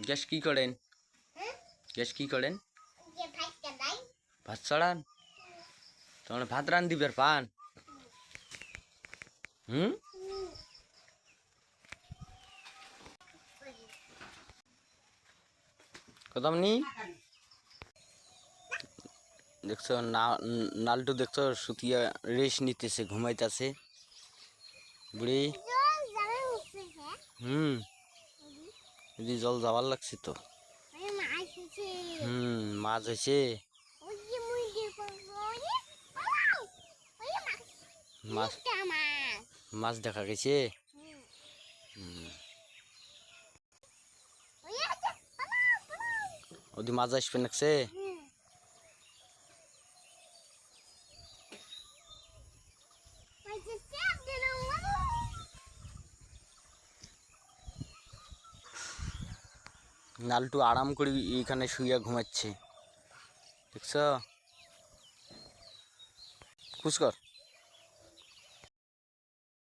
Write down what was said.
Gas কি করেন? Gas কি করেন? ভাত চড়ান? তোমার ভাত রান দিবের পান? কদমনি দেখছো না? নালটু দেখছো সুতিয়া রেস্ট নিতেছে, ঘুমাইতেছে বুড়ি। যদি জল যাবার লাগছে তো। মাছ হয়েছে। মাছ মাছ দেখা গেছে। ওদি মাছ আসবে নাকছে। নালটু আরাম করে এখানে শুইয়া ঘুমাচ্ছে, দেখছ? খুশ কর।